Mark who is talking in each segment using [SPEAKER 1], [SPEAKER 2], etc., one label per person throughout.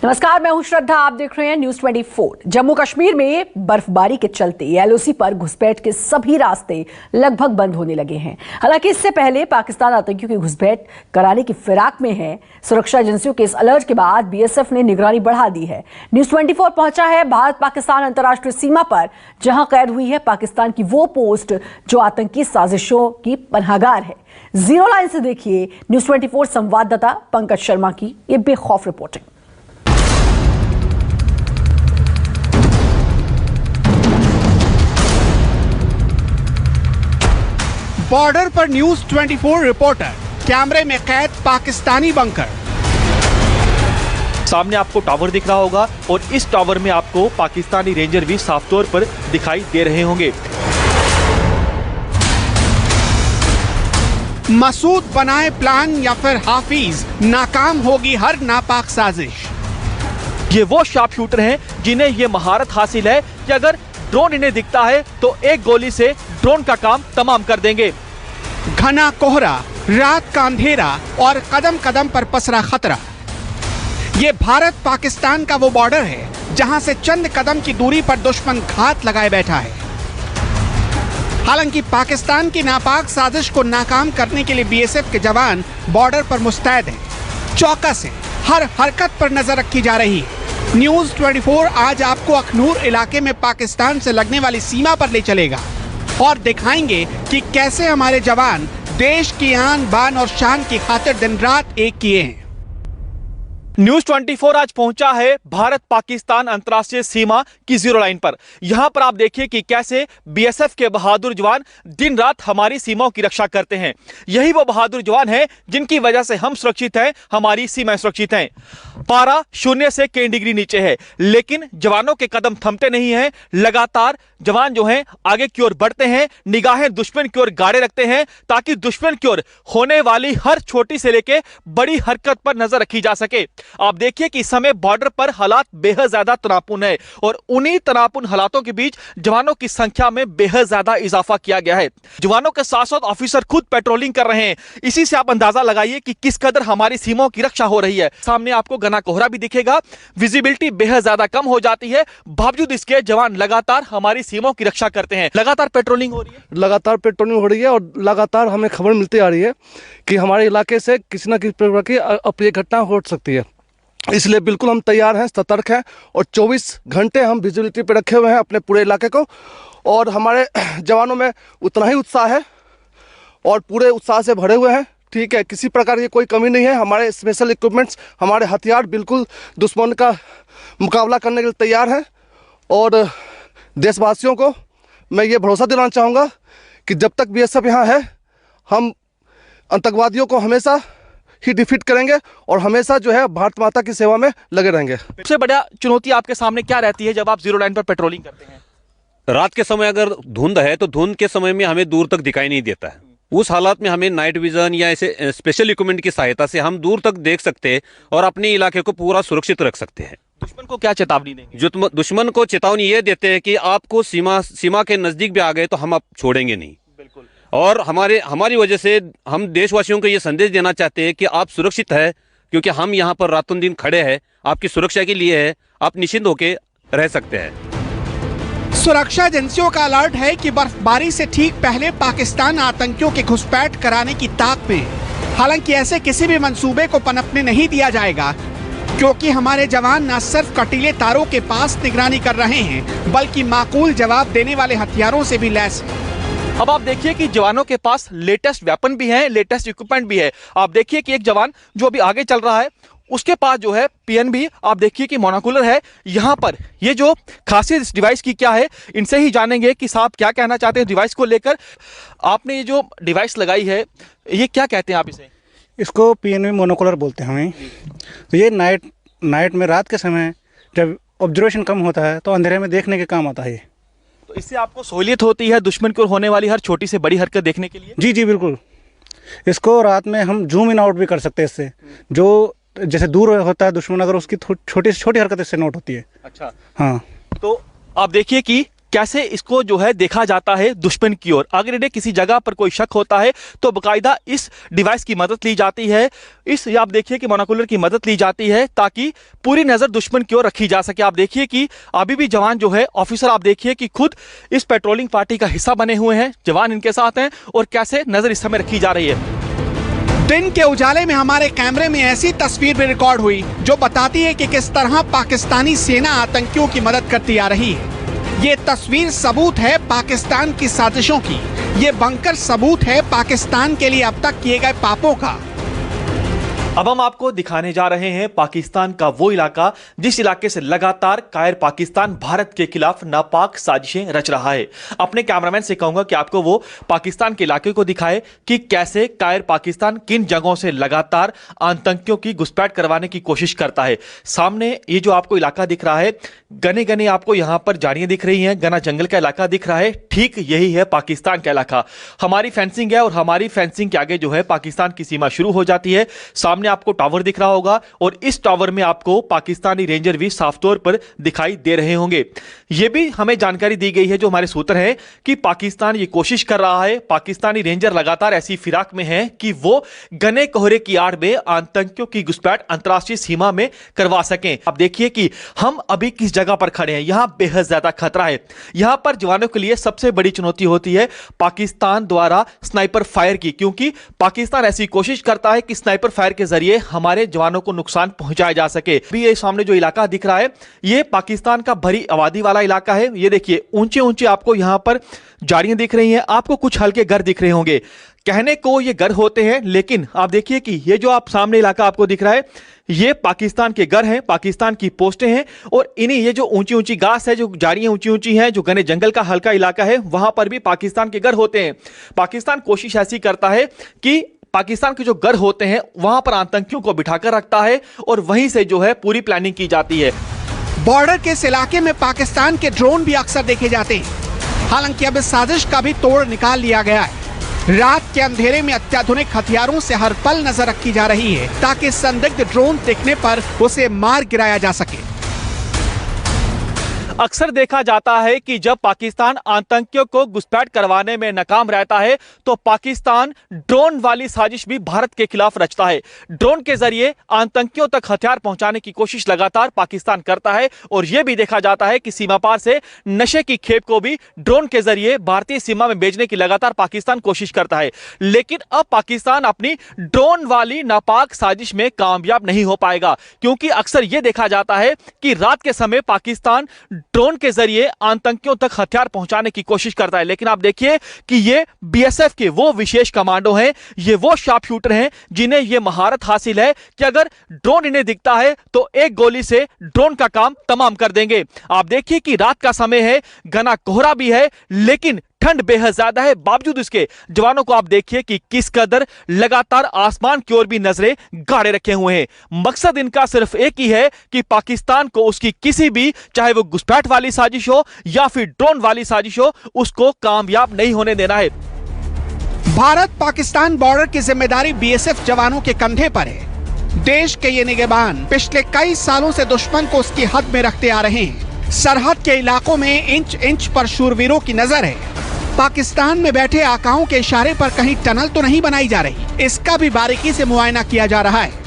[SPEAKER 1] नमस्कार, मैं हूं श्रद्धा। आप देख रहे हैं न्यूज 24। जम्मू कश्मीर में बर्फबारी के चलते एलओसी पर घुसपैठ के सभी रास्ते लगभग बंद होने लगे हैं। हालांकि इससे पहले पाकिस्तान आतंकियों की घुसपैठ कराने की फिराक में है। सुरक्षा एजेंसियों के इस अलर्ट के बाद बीएसएफ ने निगरानी बढ़ा दी है। न्यूज 24 पहुंचा है भारत पाकिस्तान अंतर्राष्ट्रीय सीमा पर, जहां कैद हुई है पाकिस्तान की वो पोस्ट जो आतंकी साजिशों की पनाहगार है। जीरो लाइन से देखिए न्यूज 24 संवाददाता पंकज शर्मा की ये बेखौफ रिपोर्टिंग।
[SPEAKER 2] बॉर्डर पर न्यूज 24 रिपोर्टर, कैमरे में कैद पाकिस्तानी बंकर।
[SPEAKER 3] सामने आपको टावर दिख रहा होगा और इस टावर में आपको पाकिस्तानी रेंजर भी साफ तौर पर दिखाई दे रहे होंगे।
[SPEAKER 2] मसूद बनाए प्लान या फिर हाफिज, नाकाम होगी हर नापाक साजिश।
[SPEAKER 3] ये वो शार्प शूटर हैं जिन्हें ये महारत हासिल है कि अगर ड्रोन इन्हें दिखता है तो एक गोली से ड्रोन का काम तमाम कर देंगे।
[SPEAKER 2] घना कोहरा, रात का अंधेरा और कदम कदम पर पसरा खतरा। ये भारत पाकिस्तान का वो बॉर्डर है जहां से चंद कदम की दूरी पर दुश्मन घात लगाए बैठा है। हालांकि पाकिस्तान की नापाक साजिश को नाकाम करने के लिए बीएसएफ के जवान बॉर्डर पर मुस्तैद हैं। चौकस हैं, हर हरकत पर नजर रखी जा रही है। न्यूज 24 आज आपको अखनूर इलाके में पाकिस्तान से लगने वाली सीमा पर ले चलेगा और दिखाएंगे कि कैसे हमारे जवान देश की आन बान और शान की खातिर दिन रात एक किए हैं।
[SPEAKER 3] न्यूज 24 आज पहुंचा है भारत पाकिस्तान अंतर्राष्ट्रीय सीमा की जीरो लाइन पर। यहां पर आप देखिए कि कैसे बीएसएफ के बहादुर जवान दिन रात हमारी सीमाओं की रक्षा करते हैं। यही वो बहादुर जवान हैं जिनकी वजह से हम सुरक्षित हैं, हमारी सीमाएं सुरक्षित हैं। पारा 0 से कई डिग्री नीचे है, लेकिन जवानों के कदम थमते नहीं हैं। लगातार जवान जो हैं आगे की ओर बढ़ते हैं, निगाहें दुश्मन की ओर गाड़े रखते हैं ताकि दुश्मन की ओर होने वाली हर छोटी से लेके बड़ी हरकत पर नजर रखी जा सके। आप देखिए कि इस समय बॉर्डर पर हालात बेहद ज्यादा तनावपूर्ण है और उन्हीं तनावपूर्ण हालातों के बीच जवानों की संख्या में बेहद ज्यादा इजाफा किया गया है। जवानों के साथ साथ ऑफिसर खुद पेट्रोलिंग कर रहे हैं। इसी से आप अंदाजा लगाइए कि किस कदर हमारी सीमाओं की रक्षा हो रही है। सामने आपको घना कोहरा भी दिखेगा, विजिबिलिटी बेहद ज्यादा कम हो जाती है। बावजूद इसके जवान लगातार हमारी सीमाओं की रक्षा करते हैं। लगातार पेट्रोलिंग हो रही है,
[SPEAKER 4] लगातार पेट्रोलिंग हो रही है और लगातार हमें खबर मिलती आ रही है कि हमारे इलाके से किसी न किसी प्रकार की अप्रिय घटना हो सकती है। इसलिए बिल्कुल हम तैयार हैं, सतर्क हैं और 24 घंटे हम विजिबिलिटी पे रखे हुए हैं अपने पूरे इलाके को। और हमारे जवानों में उतना ही उत्साह है और पूरे उत्साह से भरे हुए हैं। ठीक है, किसी प्रकार की कोई कमी नहीं है। हमारे स्पेशल इक्विपमेंट्स, हमारे हथियार बिल्कुल दुश्मन का मुकाबला करने के लिए तैयार हैं। और देशवासियों को मैं ये भरोसा दिलाना चाहूँगा कि जब तक बीएसएफ यहाँ है, हम आतंकवादियों को हमेशा ही डिफीट करेंगे और हमेशा जो है भारत माता की सेवा में लगे रहेंगे।
[SPEAKER 3] सबसे बड़ा चुनौती आपके सामने क्या रहती है जब आप जीरो लाइन पर पेट्रोलिंग करते हैं?
[SPEAKER 5] रात के समय अगर धुंध है तो धुंध के समय में हमें दूर तक दिखाई नहीं देता है। उस हालात में हमें नाइट विजन या ऐसे स्पेशल इक्विपमेंट की सहायता से हम दूर तक देख सकते हैं और अपने इलाके को पूरा सुरक्षित रख सकते हैं।
[SPEAKER 3] दुश्मन को क्या चेतावनी देंगे?
[SPEAKER 5] जो दुश्मन को चेतावनी ये देते हैं कि आपको सीमा के नजदीक भी आ गए तो हम आप छोड़ेंगे नहीं।
[SPEAKER 3] बिल्कुल।
[SPEAKER 5] और हमारी वजह से हम देशवासियों को ये संदेश देना चाहते हैं कि आप सुरक्षित है, क्योंकि हम यहाँ पर रातों दिन खड़े हैं, आपकी सुरक्षा के लिए है। आप निश्चिंत होकर रह सकते हैं।
[SPEAKER 2] सुरक्षा एजेंसियों का अलर्ट है कि बर्फबारी से ठीक पहले पाकिस्तान आतंकियों की घुसपैठ कराने की ताक में। हालांकि ऐसे किसी भी मंसूबे को पनपने नहीं दिया जाएगा, क्योंकि हमारे जवान न सिर्फ कटीले तारों के पास निगरानी कर रहे हैं, बल्कि माकूल जवाब देने वाले हथियारों से भी लैस हैं।
[SPEAKER 3] अब आप देखिए कि जवानों के पास लेटेस्ट वेपन भी है, लेटेस्ट इक्विपमेंट भी है। आप देखिए कि एक जवान जो अभी आगे चल रहा है, उसके पास जो है पीएनबी, आप देखिए कि मोनोकुलर है। यहाँ पर ये जो खासियत इस डिवाइस की क्या है, इनसे ही जानेंगे कि साहब क्या कहना चाहते हैं डिवाइस को लेकर। आपने ये जो डिवाइस लगाई है, ये क्या कहते हैं आप इसे?
[SPEAKER 6] इसको पीएनबी मोनोकुलर बोलते हैं हमें। तो ये नाइट में, रात के समय जब ऑब्जर्वेशन कम होता है तो अंधेरे में देखने के काम आता है।
[SPEAKER 3] तो इससे आपको सहूलियत होती है दुश्मन की ओर होने वाली हर छोटी से बड़ी हरकत देखने के लिए?
[SPEAKER 6] जी बिल्कुल। इसको रात में हम जूम इन आउट भी कर सकते हैं इससे। जो जैसे दूर होता है दुश्मन, अगर उसकी छोटी से छोटी हरकत इससे नोट होती है।
[SPEAKER 3] अच्छा।
[SPEAKER 6] हाँ।
[SPEAKER 3] तो आप देखिए कि कैसे इसको जो है देखा जाता है दुश्मन की ओर। अगर इन्हें किसी जगह पर कोई शक होता है तो बाकायदा इस डिवाइस की मदद ली जाती है, इस आप देखिए कि मोनोकुलर की मदद ली जाती है ताकि पूरी नजर दुश्मन की ओर रखी जा सके। आप देखिए कि अभी भी जवान जो है, ऑफिसर आप देखिए कि खुद इस पेट्रोलिंग पार्टी का हिस्सा बने हुए हैं, जवान इनके साथ हैं और कैसे नजर इस समय रखी जा रही है।
[SPEAKER 2] दिन के उजाले में हमारे कैमरे में ऐसी तस्वीर भी रिकॉर्ड हुई जो बताती है कि किस तरह पाकिस्तानी सेना आतंकियों की मदद करती आ रही है। ये तस्वीर सबूत है पाकिस्तान की साजिशों की, ये बंकर सबूत है पाकिस्तान के लिए अब तक किए गए पापों का।
[SPEAKER 3] अब हम आपको दिखाने जा रहे हैं पाकिस्तान का वो इलाका जिस इलाके से लगातार कायर पाकिस्तान भारत के खिलाफ नापाक साजिशें रच रहा है। अपने कैमरामैन से कहूंगा कि आपको वो पाकिस्तान के इलाके को दिखाए कि कैसे कायर पाकिस्तान किन जगहों से लगातार आतंकियों की घुसपैठ करवाने की कोशिश करता है। सामने ये जो आपको इलाका दिख रहा है, घने घने आपको यहां पर झाड़ियां दिख रही हैं, घना जंगल का इलाका दिख रहा है, ठीक यही है पाकिस्तान का इलाका। हमारी फेंसिंग है और हमारी फेंसिंग के आगे जो है पाकिस्तान की सीमा शुरू हो जाती है। सामने आपको टावर दिख रहा होगा और इस टावर में आपको पाकिस्तानी रेंजर भी साफ तौर पर दिखाई दे रहे होंगे। यह भी हमें जानकारी दी गई है जो हमारे सूत्र हैं कि पाकिस्तान ये कोशिश कर रहा है, पाकिस्तानी रेंजर लगातार ऐसी फिराक में हैं कि वो घने कोहरे की आड़ में आतंकियों की घुसपैठ अंतरराष्ट्रीय सीमा में करवा सकें। अब देखिए कि हम अभी किस जगह पर खड़े हैं, यहां बेहद ज्यादा खतरा है। यहां पर जवानों के लिए सबसे बड़ी चुनौती होती है पाकिस्तान द्वारा स्नाइपर फायर की, क्योंकि पाकिस्तान ऐसी कोशिश करता है कि स्नाइपर फायर के जरिए हमारे जवानों को नुकसान पहुंचाया जा सके। अभी ये सामने जो इलाका दिख रहा है ये पाकिस्तान का भरी आबादी वाला इलाका है। ये देखिए ऊंचे ऊंचे आपको यहां पर झाड़ियां दिख रही हैं, आपको कुछ हल्के घर दिख रहे होंगे। कहने को ये घर होते हैं, लेकिन आप देखिए कि ये जो आप सामने इलाका आपको दिख रहा है ये पाकिस्तान के घर हैं, पाकिस्तान की पोस्टें हैं और इन्हीं ये जो ऊंची ऊंची घास है, जो झाड़ियां ऊंची ऊंची हैं, जो घने जंगल का हल्का इलाका है, वहां पर भी पाकिस्तान के घर होते हैं। पाकिस्तान कोशिश ऐसी करता है कि पाकिस्तान के जो घर होते हैं वहां पर आतंकियों को बिठाकर रखता है और वहीं से जो है पूरी प्लानिंग की जाती है।
[SPEAKER 2] बॉर्डर के इस इलाके में पाकिस्तान के ड्रोन भी अक्सर देखे जाते हैं। हालांकि अब इस साजिश का भी तोड़ निकाल लिया गया है। रात के अंधेरे में अत्याधुनिक हथियारों से हर पल नजर रखी जा रही है ताकि संदिग्ध ड्रोन दिखने पर उसे मार गिराया जा सके।
[SPEAKER 3] अक्सर देखा जाता है कि जब पाकिस्तान आतंकियों को घुसपैठ करवाने में नाकाम रहता है तो पाकिस्तान ड्रोन वाली साजिश भी भारत के खिलाफ रचता है। ड्रोन के जरिए आतंकियों तक हथियार पहुंचाने की कोशिश लगातार पाकिस्तान करता है और यह भी देखा जाता है कि सीमा पार से नशे की खेप को भी ड्रोन के जरिए भारतीय सीमा में भेजने की लगातार पाकिस्तान कोशिश करता है। लेकिन अब पाकिस्तान अपनी ड्रोन वाली नापाक साजिश में कामयाब नहीं हो पाएगा, क्योंकि अक्सर यह देखा जाता है कि रात के समय पाकिस्तान ड्रोन के जरिए आतंकियों तक हथियार पहुंचाने की कोशिश करता है। लेकिन आप देखिए कि ये बीएसएफ के वो विशेष कमांडो हैं, ये वो शार्प शूटर हैं जिन्हें ये महारत हासिल है कि अगर ड्रोन इन्हें दिखता है तो एक गोली से ड्रोन का काम तमाम कर देंगे। आप देखिए कि रात का समय है, घना कोहरा भी है, लेकिन ठंड बेहद ज्यादा है। बावजूद इसके जवानों को आप देखिए कि किस कदर लगातार आसमान की ओर भी नजरें गाड़े रखे हुए हैं। मकसद इनका सिर्फ एक ही है कि पाकिस्तान को उसकी किसी भी, चाहे वो घुसपैठ वाली साजिश हो या फिर ड्रोन वाली साजिश हो, उसको कामयाब नहीं होने देना है।
[SPEAKER 2] भारत पाकिस्तान बॉर्डर की जिम्मेदारी बीएसएफ जवानों के कंधे पर है। देश के ये निगहबान पिछले कई सालों से दुश्मन को उसकी हद में रखते आ रहे हैं। सरहद के इलाकों में इंच इंच पर शूरवीरों की नजर है। पाकिस्तान में बैठे आकाओं के इशारे पर कहीं टनल तो नहीं बनाई जा रही, इसका भी बारीकी से मुआयना किया जा रहा है।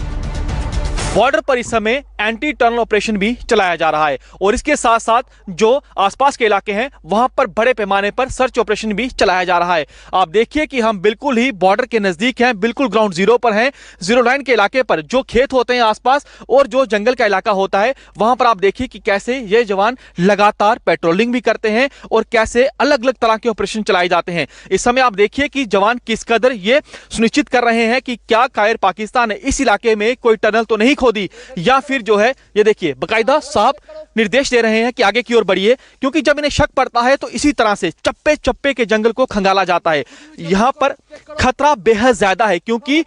[SPEAKER 3] बॉर्डर पर इस समय एंटी टनल ऑपरेशन भी चलाया जा रहा है और इसके साथ साथ जो आसपास के इलाके हैं वहां पर बड़े पैमाने पर सर्च ऑपरेशन भी चलाया जा रहा है। आप देखिए कि हम बिल्कुल ही बॉर्डर के नजदीक हैं, बिल्कुल ग्राउंड जीरो पर हैं। जीरो लाइन के इलाके पर जो खेत होते हैं आसपास और जो जंगल का इलाका होता है वहां पर आप देखिए कि कैसे ये जवान लगातार पेट्रोलिंग भी करते हैं और कैसे अलग अलग तरह के ऑपरेशन चलाए जाते हैं। इस समय आप देखिए कि जवान किस कदर ये सुनिश्चित कर रहे हैं कि क्या कायर पाकिस्तान ने इस इलाके में कोई टनल तो नहीं खोदी, या फिर जो है ये देखिए बकायदा साहब निर्देश दे रहे हैं कि आगे की ओर बढ़िए, क्योंकि जब इन्हें शक पड़ता है तो इसी तरह से चप्पे चप्पे के जंगल को खंगाला जाता है। यहां पर खतरा बेहद ज्यादा है क्योंकि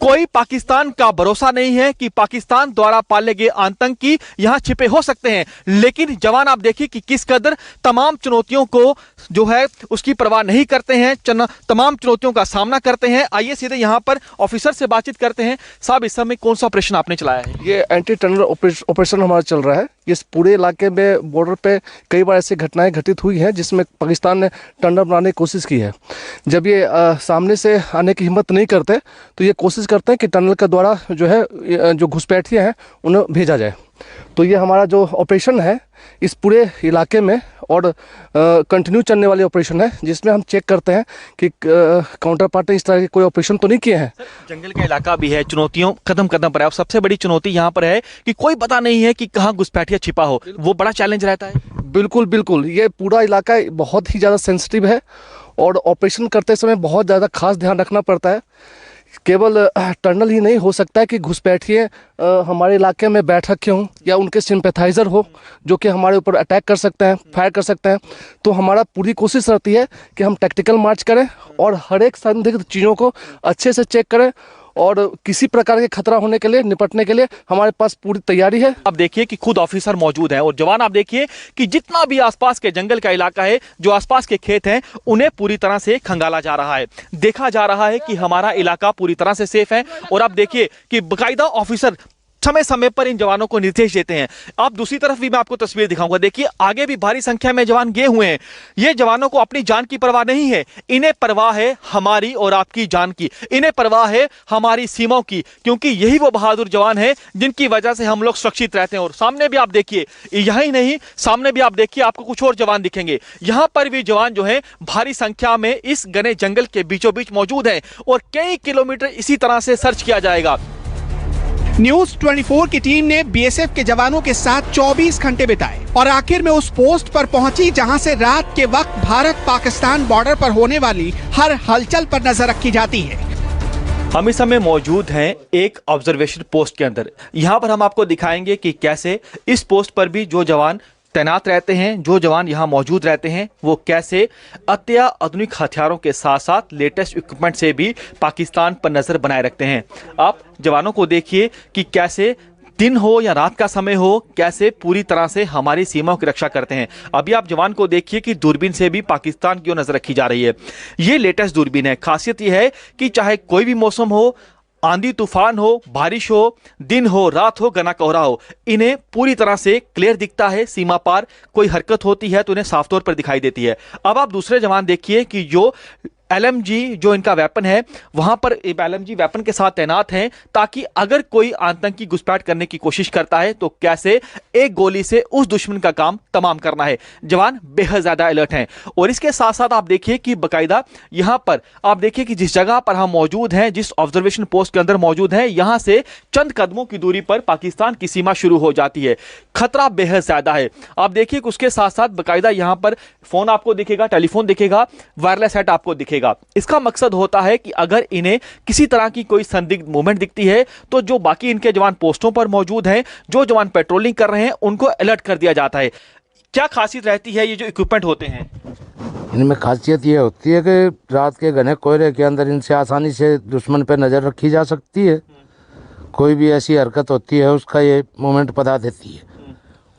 [SPEAKER 3] कोई पाकिस्तान का भरोसा नहीं है कि पाकिस्तान द्वारा पाले गए आतंकी यहां छिपे हो सकते हैं। लेकिन जवान आप देखिए कि किस कदर तमाम चुनौतियों को जो है उसकी परवाह नहीं करते हैं, तमाम चुनौतियों का सामना करते हैं। आइए सीधे यहां पर ऑफिसर से बातचीत करते हैं। साहब, इस समय कौन सा ऑपरेशन आपने चलाया है?
[SPEAKER 4] ये एंटी टनल ऑपरेशन हमारा चल रहा है। इस पूरे इलाके में बॉर्डर पे कई बार ऐसी घटनाएं घटित हुई हैं जिसमें पाकिस्तान ने टनल बनाने की कोशिश की है। जब ये सामने से आने की हिम्मत नहीं करते तो ये कोशिश करते हैं कि टनल के द्वारा जो है जो घुसपैठिए हैं उन्हें भेजा जाए। तो ये हमारा जो ऑपरेशन है इस पूरे इलाके में और कंटिन्यू चलने वाली ऑपरेशन है, जिसमें हम चेक करते हैं कि काउंटर पार्ट ने इस तरह के कोई ऑपरेशन तो नहीं किए हैं।
[SPEAKER 3] जंगल का इलाका भी है, चुनौतियों कदम कदम पर है। और सबसे बड़ी चुनौती यहाँ पर है कि कोई पता नहीं है कि कहाँ घुसपैठिया छिपा हो, वो बड़ा चैलेंज रहता है।
[SPEAKER 4] बिल्कुल बिल्कुल, ये पूरा इलाका बहुत ही ज़्यादा सेंसिटिव है और ऑपरेशन करते समय बहुत ज़्यादा खास ध्यान रखना पड़ता है। केवल टनल ही नहीं हो सकता है कि घुसपैठिए हमारे इलाके में बैठ रखे हों या उनके सिंपैथाइज़र हो जो कि हमारे ऊपर अटैक कर सकते हैं, फायर कर सकते हैं। तो हमारा पूरी कोशिश रहती है कि हम टैक्टिकल मार्च करें और हर एक संदिग्ध चीज़ों को अच्छे से चेक करें और किसी प्रकार के खतरा होने के लिए निपटने के लिए हमारे पास पूरी तैयारी है।
[SPEAKER 3] आप देखिए कि खुद ऑफिसर मौजूद हैं और जवान आप देखिए कि जितना भी आसपास के जंगल का इलाका है, जो आसपास के खेत हैं, उन्हें पूरी तरह से खंगाला जा रहा है। देखा जा रहा है कि हमारा इलाका पूरी तरह से सेफ है। और आप देखिए कि बाकायदा ऑफिसर समय समय पर इन जवानों को निर्देश देते हैं। आप दूसरी तरफ भी मैं आपको तस्वीर दिखाऊंगा। देखिए आगे भी भारी संख्या में जवान गए हुए हैं। ये जवानों को अपनी जान की परवाह नहीं है, इन्हें परवाह है हमारी और आपकी जान की, इन्हें परवाह है हमारी सीमाओं की, क्योंकि यही वो बहादुर जवान हैं जिनकी वजह से हम लोग सुरक्षित रहते हैं। और सामने भी आप देखिए, यही नहीं सामने भी आप देखिए, आपको कुछ और जवान दिखेंगे। यहां पर भी जवान जो है भारी संख्या में इस घने जंगल के बीचों बीच मौजूद है और कई किलोमीटर इसी तरह से सर्च किया जाएगा।
[SPEAKER 2] न्यूज 24 की टीम ने बीएसएफ के जवानों के साथ 24 घंटे बिताए और आखिर में उस पोस्ट पर पहुंची जहां से रात के वक्त भारत पाकिस्तान बॉर्डर पर होने वाली हर हलचल पर नजर रखी जाती है।
[SPEAKER 3] हम इस समय मौजूद हैं एक ऑब्जर्वेशन पोस्ट के अंदर। यहां पर हम आपको दिखाएंगे कि कैसे इस पोस्ट पर भी जो जवान तैनात रहते हैं, जो जवान यहाँ मौजूद रहते हैं, वो कैसे अत्याधुनिक हथियारों के साथ साथ लेटेस्ट इक्विपमेंट से भी पाकिस्तान पर नज़र बनाए रखते हैं। आप जवानों को देखिए कि कैसे दिन हो या रात का समय हो, कैसे पूरी तरह से हमारी सीमाओं की रक्षा करते हैं। अभी आप जवान को देखिए कि दूरबीन से भी पाकिस्तान की ओर नज़र रखी जा रही है। ये लेटेस्ट दूरबीन है। खासियत यह है कि चाहे कोई भी मौसम हो, आंधी तूफान हो, बारिश हो, दिन हो, रात हो, घना कोहरा हो, इन्हें पूरी तरह से क्लियर दिखता है। सीमा पार कोई हरकत होती है तो इन्हें साफ तौर पर दिखाई देती है। अब आप दूसरे जवान देखिए कि जो LMG जो इनका वेपन है, वहां पर LMG वेपन के साथ तैनात हैं ताकि अगर कोई आतंकी घुसपैठ करने की कोशिश करता है तो कैसे एक गोली से उस दुश्मन का काम तमाम करना है। जवान बेहद ज्यादा अलर्ट हैं। और इसके साथ साथ आप देखिए कि बाकायदा यहां पर आप देखिए कि जिस जगह पर हम मौजूद हैं, जिस ऑब्जर्वेशन पोस्ट के अंदर मौजूद हैं, यहां से चंद कदमों की दूरी पर पाकिस्तान की सीमा शुरू हो जाती है। खतरा बेहद ज्यादा है। आप देखिए कि उसके साथ साथ बाकायदा यहां पर फोन आपको दिखेगा, टेलीफोन दिखेगा, वायरलेस सेट आपको दिखेगा। इसका मकसद होता है कि अगर इन्हें किसी तरह की कोई संदिग्ध मूवमेंट दिखती है तो जो बाकी इनके जवान पोस्टों पर मौजूद हैं, जो जवान पेट्रोलिंग कर रहे हैं, उनको अलर्ट कर दिया जाता है। क्या खासियत रहती है ये जो इक्विपमेंट होते हैं?
[SPEAKER 7] इनमें खासियत ये होती है कि रात के घने कोहरे के अंदर इनसे आसानी से दुश्मन पर नज़र रखी जा सकती है। कोई भी ऐसी हरकत होती है उसका ये मूवमेंट बता देती है,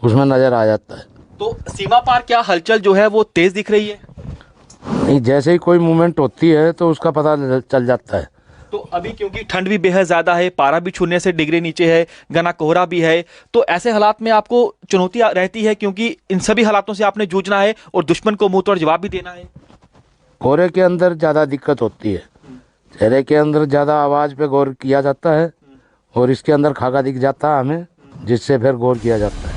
[SPEAKER 7] उसमें नज़र आ जाता है।
[SPEAKER 3] तो सीमा पार क्या हलचल जो है वो तेज दिख रही है?
[SPEAKER 7] नहीं, जैसे ही कोई मूवमेंट होती है तो उसका पता चल जाता है।
[SPEAKER 3] तो अभी क्योंकि ठंड भी बेहद ज़्यादा है, पारा भी छूने से डिग्री नीचे है, घना कोहरा भी है, तो ऐसे हालात में आपको चुनौती रहती है क्योंकि इन सभी हालातों से आपने जूझना है और दुश्मन को मुंह तोड़ जवाब भी देना है।
[SPEAKER 7] कोहरे के अंदर ज़्यादा दिक्कत होती है, चेहरे के अंदर ज़्यादा आवाज़ पे गौर किया जाता है और इसके अंदर खाका दिख जाता है हमें, जिससे फिर गौर किया जाता है।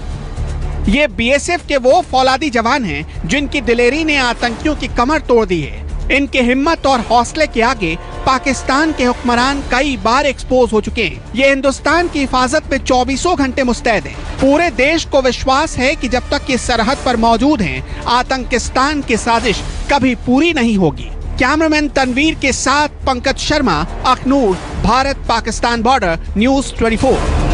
[SPEAKER 2] ये बीएसएफ के वो फौलादी जवान हैं जिनकी दिलेरी ने आतंकियों की कमर तोड़ दी है। इनके हिम्मत और हौसले के आगे पाकिस्तान के हुक्मरान कई बार एक्सपोज हो चुके हैं। ये हिंदुस्तान की हिफाजत में 24 घंटे मुस्तैद हैं। पूरे देश को विश्वास है कि जब तक ये सरहद पर मौजूद हैं, आतंकिस्तान की साजिश कभी पूरी नहीं होगी। कैमरामैन तनवीर के साथ पंकज शर्मा, अखनूर, भारत पाकिस्तान बॉर्डर, न्यूज 24।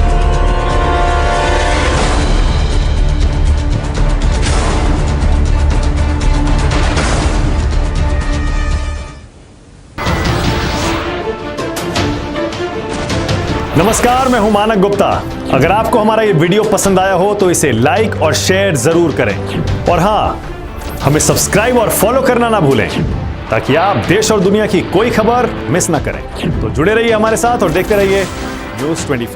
[SPEAKER 8] नमस्कार, मैं हूं मानक गुप्ता। अगर आपको हमारा ये वीडियो पसंद आया हो तो इसे लाइक और शेयर जरूर करें और हाँ, हमें सब्सक्राइब और फॉलो करना ना भूलें ताकि आप देश और दुनिया की कोई खबर मिस ना करें। तो जुड़े रहिए हमारे साथ और देखते रहिए न्यूज़ 24।